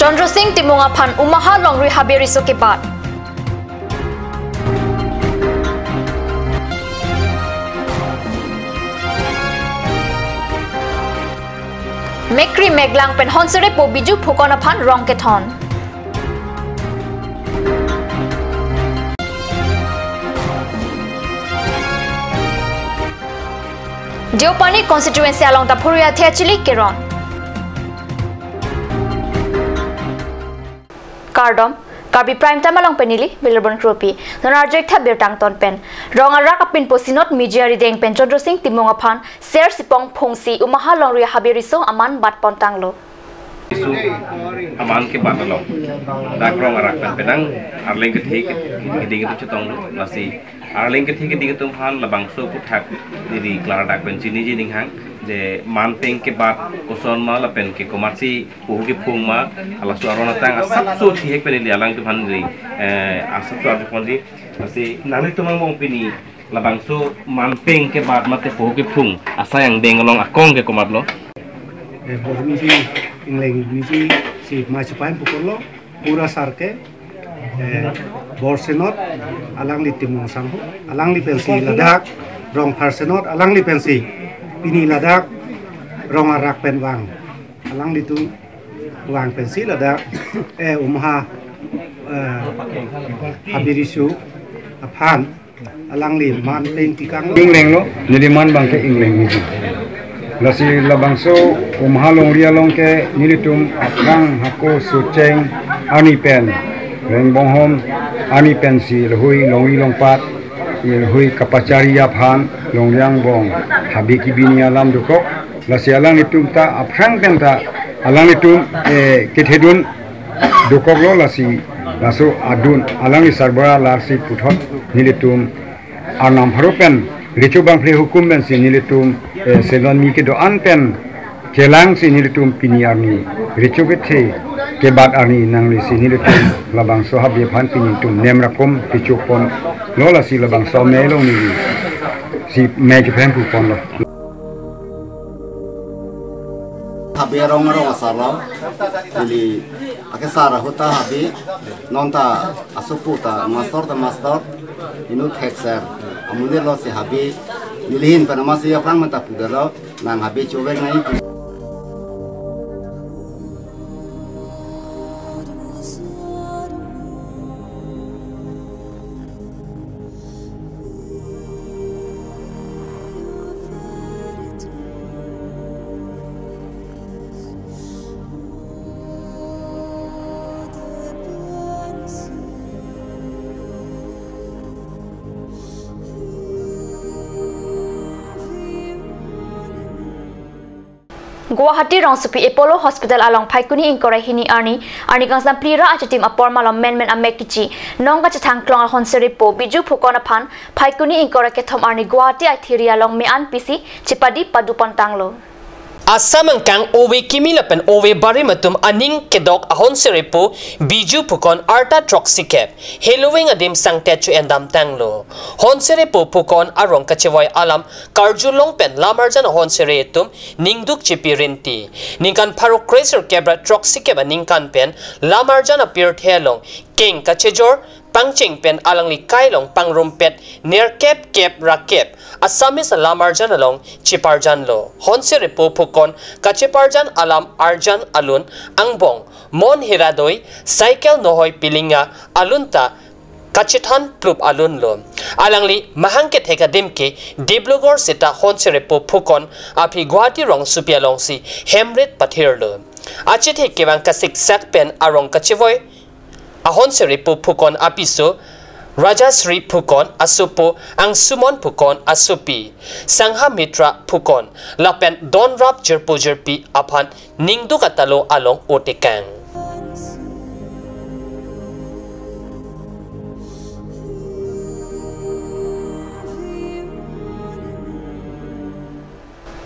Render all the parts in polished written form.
चंद्र सिंह तिमोंगा फान उमाहा लोंगरी हाबेरिसो के बाद मेक्री मेगलांग पेन हॉन्सरे पो बिजू फुकोना फान रोंग के थॉन Diopani constituency along the Puria Theachili Kiron Kardom Karbi prime time along penili Bilbon Kropi Nonarjek Tabir Tangton pen Ronga Rakapin Posinot Mijari Deng Pen Chandra Singh Timonga Pan Ser Sipong Pongsi Umaha Longri Habiriso Aman Bat Pontanglo isu aman ke batalo dak rong arak pen penang arling ke thik ding itu cetong nasi arling ke thik ding tum han labang so puthak di klara dak pen chini ji ding hang je man peng ke bat koson ma la pen ke komarsi pu ke phung ma ala su arona tang asap so thi hek pen li alang tu han ri asap so pon ri nasi nani tumang mong pini labang so man peng ke bat mate pu ke phung asa yang deng along akong ke komat lo Misi Ingling misi si Macipain Pukulo Pura Sarke Borsenot Alang li Timung Sanghu Alang li Pensi Ladak Rong Parsenot Alang li Pensi Pini Ladak Rong Arak Penwang Alang li Tung Wang Pensi Ladak Umaha Habirisu Apan Alang li Man Peng Tikang Ingling lo jadi man bangke Ingling misi Lasi labangso umhalong rialong ke nilitum aprang hako suceng ani pen rengbong hom ani pen si lehui longi longpat lehui kapacari yaphan longyang bong habiki bini alam dukok lasi alang nitum ta aprang pen ta alang nitum kethedun dukok lo lasi laso adun alang ni sarbara lasi puthot nilitum anam harupen Ricu bang pre hukum ben si nilitum selon mi ke doan pen kelang si nilitum piniarni ricu bethe ke bad arni nang li si nilitum labang sohab ye phan pinitum nemrakom picu pon lola si labang so melong ni si me ke phem pu pon lo habi rong asala ili akesara hota habi nonta asuputa master inu hexer amunir lo si habi nilihin panama si aprang mata pudalo nang habi chowek nai Guwahati Rongsupi Apollo Hospital along Paikuni Inkora Hini Arni Gangsam Plira Achatim Apor Malom Men Amekichi Nonga Chatang Klong Honseripo Biju Pukona Pan Paikuni Inkora Ketom Arni Guwahati Aithiri along Mean PC Chipadi Padupon Tanglo Asamang kang owe kimilapan owe barimatum aning kedok ahon serepo biju pukon arta troxicap helowing adim sangtechu endam tanglo hon serepo pukon arong kachevoy alam karjulong pen lamarjan ahon seretum ningduk chipirinti ningkan paro crazer kebra troxicap ningkan pen lamarjan appear thelong king kachejor pangching pen alang li kailong pangrumpet near kep rakep Asamis alamarjan along chiparjan lo honse repo pukon kachiparjan alam arjan alun angbong mon hiradoy cycle nohoy pilinga alunta kachithan plup alun lo alangli mahangke theka dimke diblogor seta honse repo pukon api guwahati rong supialong si hemret pathir lo achithe kewang kasik sak pen arong kachivoy ahon serepo pukon apiso Raja Sri Pukon asupo ang sumon Pukon asupi Sangha Mitra Pukon lapen don rap jerpi apan ningdu katalo along otekang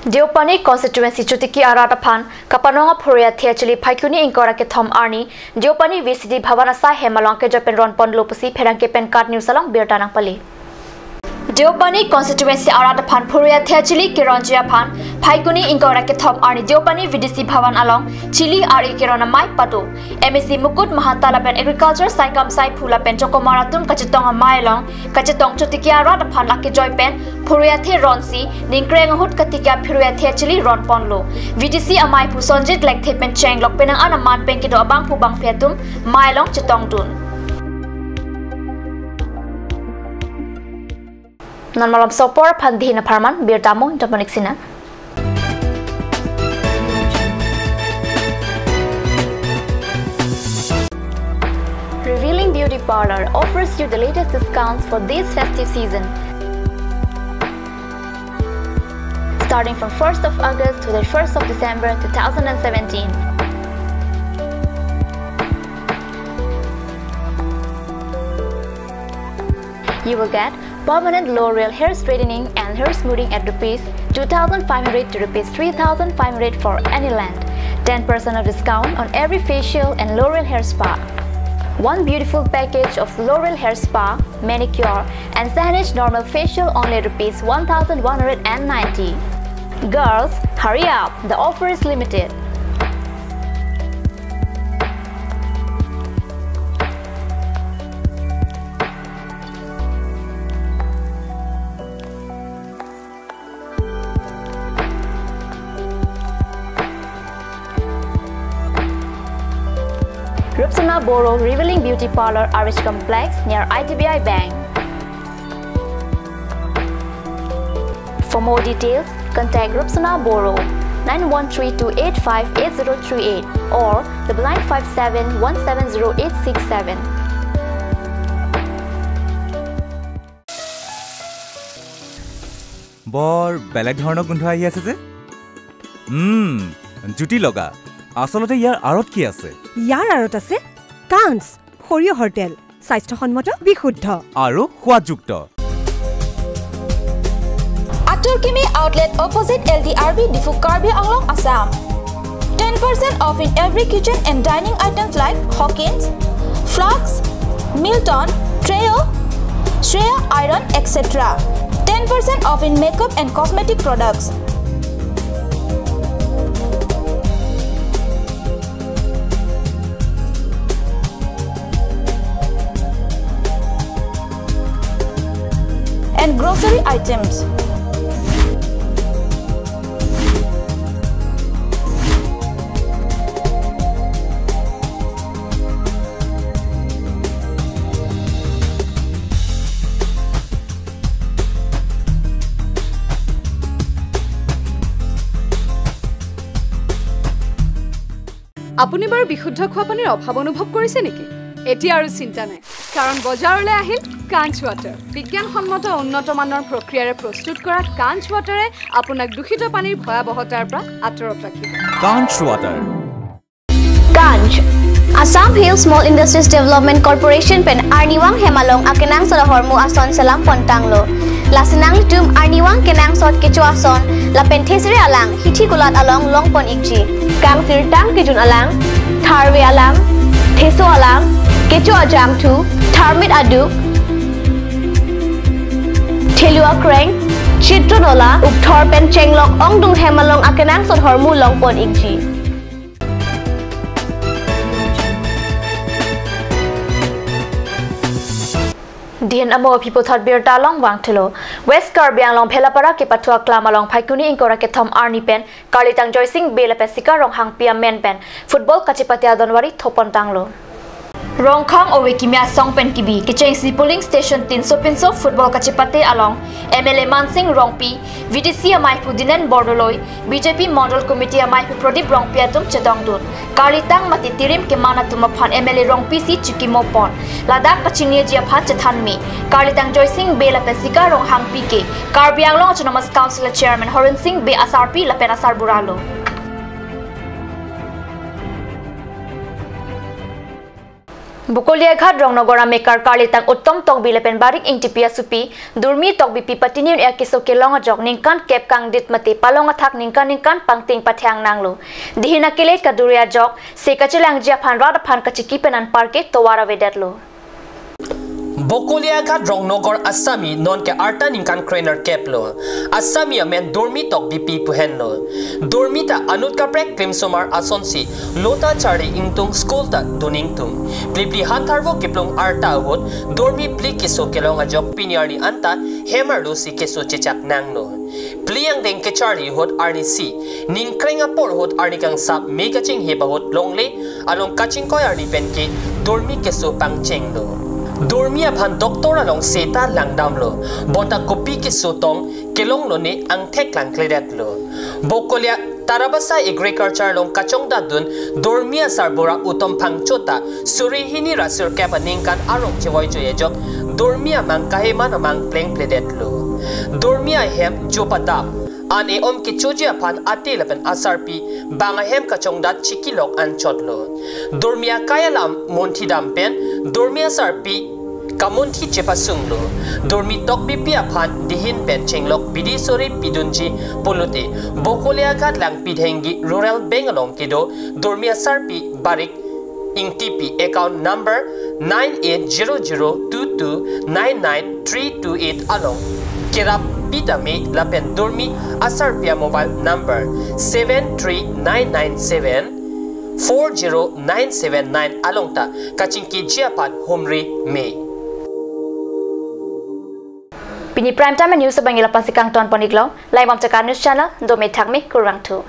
Diopani constituency chutiki arata phan kapanonga phoria theachili Paikuni Inkora ke thom arni Diopani VCD bhavana sa hemalong ke japen ron pon lopusi pherang ke pen card news along birtanang pali Diopani constituency arada phan Puria Chili Kironjia Pan, Paikuni Inkora Ketop Arni Diopani VDC Bhavan along, Chili Ari Kirona Mai Pado, MSc Mukut Mahatala Pen Agriculture Saikam Sai Pula Pen Chokomaratum Kachetong Mailong, Kachetong Chotikia Rada Pan Lucky Joy Pen, Puria The Ronsi, Ninkreng Hut Katika Puria The Chili Ron Ponlo, VDC Amai Pusonjit like Tepen Cheng Lok Penang Anaman Penkido Abang Pubang Petum, Mailong Chetong Dun. Non malam sopor pandihina parman bir tamu Dominic Sina. Revealing Beauty Parlor offers you the latest discounts for this festive season. Starting from 1st of August to the 1st of December 2017. You will get permanent L'Oreal hair straightening and hair smoothing at Rs 2,500 to Rs 3,500 for any length. 10% of discount on every facial and L'Oreal hair spa. One beautiful package of L'Oreal hair spa, manicure and Sahanage normal facial only Rs 1,190. Girls, hurry up! The offer is limited. Rupsana Boro Revealing Beauty Parlor RH Complex near ITBI Bank. For more details, contact Rupsana Boro 9132858038 or 957170867. Bor beleg dhornok gundho ahi ase je? Juti loga. Asolote ইয়াৰ আৰত কি আছে? ইয়াৰ আৰত আছে কান্স হৰিয় হোটেল স্বাস্থ্যসন্মত বিশুদ্ধ আৰু সোৱাদযুক্ত Aturkimi outlet opposite LDRB Difu KARBI Anglong Assam. 10% off in every kitchen and dining items like Hawkins, Flax, Milton, Treo, Shreya Iron, etc. 10% off in makeup and cosmetic products. And grocery items. আপুনি বাৰু বিশুদ্ধ খোৱা পানীৰ অভাৱ অনুভৱ কৰিছে নেকি? এতিয়া আৰু চিন্তা নাই কাৰণ বজাৰলৈ আহিল কাঞ্চ ৱাটাৰ বিজ্ঞানসন্মত উন্নত মানৰ প্ৰক্ৰিয়াৰে প্ৰস্তুত কৰা কাঞ্চ ৱাটাৰে আপোনাক দূষিত পানীৰ ভয়াবহতাৰ পৰা আঁতৰত ৰাখিব কাঞ্চ water Kanj Assam Hill Small Industries Development Corporation pen Arniwang Hemalong akenang sa hormu ason salam pontanglo lasinang tum Arniwang kenang sot kecuason la penthesire alang hithi kulat along longpon ikji kang sirtang kijun alang tharwe alang theso alang kecu ajam thu tharmit adu thelua kreng chitronola ukthor pen chenglok ongdung hemalong akenang sot hormu longpon ikji Dian amo people thought beer talong wang thelo West KARBI Anglong Phelapara ke pathua klam along Phaikuni Inkora ke thom Arni pen Kalitang Joysing Bela Pesika rong hang pia men pen football kachipatia donwari thopon tanglo Rongkhang owe kimia song pen kibi kicheng si polling station 350 football kachipate along MLA Mansing Rongpi VDC amai pudinen bordoloi BJP model committee amai Pradip Rongpi atum chetongdun Kalitang mati tirim ke mana tumaphan MLA Rongpi si chukimopon Ladak kachingye jia phat chethanmi Kalitang Joysing Bela Pesika rong hang pike KARBI Anglong Autonomous Council Chairman Horan Singh Be SRP lapena sar buralo Bukolia Ghat Rongnogora Mekar Kalitang Uttom Tokbi Lepen Barik Intipia Supi Durmi Tokbi Pipatiniun Yakiso Kelonga Jok Ningkan Kep Kang Dit Mate Palonga Thak Ningkan Pangting Patyang Nanglo Dihina Kile Kaduria Jok Sekachelang Jia Phan Rada Phan Kachiki Penan Parke Towara Vedetlo Bokolia ka drong nogor asami non ke arta ningkan trainer keplo asami amen dormi tok BP puhenlo dormi ta anut ka prek krim somar asonsi lota chari ingtung school ta tuningtung plipli hantarvo keplong arta hot dormi pli keso kelong a jok piniarni anta hemar lo si keso chechak nangno pliang deng ke chari hot arni si ning krenga por hot arni kang sap mega ching heba hot longle along kaching koy arni penke dormi keso pangcheng lo dormia phan doktor along seta langdam lo bonta kopi ke sotong kelong lo ne ang thek lang kledat lo bokolia tarabasa agriculture long kachong da dun dormia sarbora utom phangchota surihini rasur kapaning kan arong chewoi joye jok dormia mang kahema na mang pleng pledet lo dormia hem jopadap ane om ki chojia phan atil pen asarpi banga hem kachong da chikilok an chotlo dormia kayalam monthi dam pen dormia sarpi kamunthi chepasunglo dormi tok bipia phan dihin pen chenglok bidisori pidunji polute bokolia gat lang pidhengi rural bengalong kido dormia sarpi barik ing TP account number 980022999328 along kirap Pitame lapen dormi asarpia mobile number 73997 40979 alongta kachingki jiapat humri me Pini prime time news sa bangila pasikang ton poniklo live am news channel do me thakme kurang tu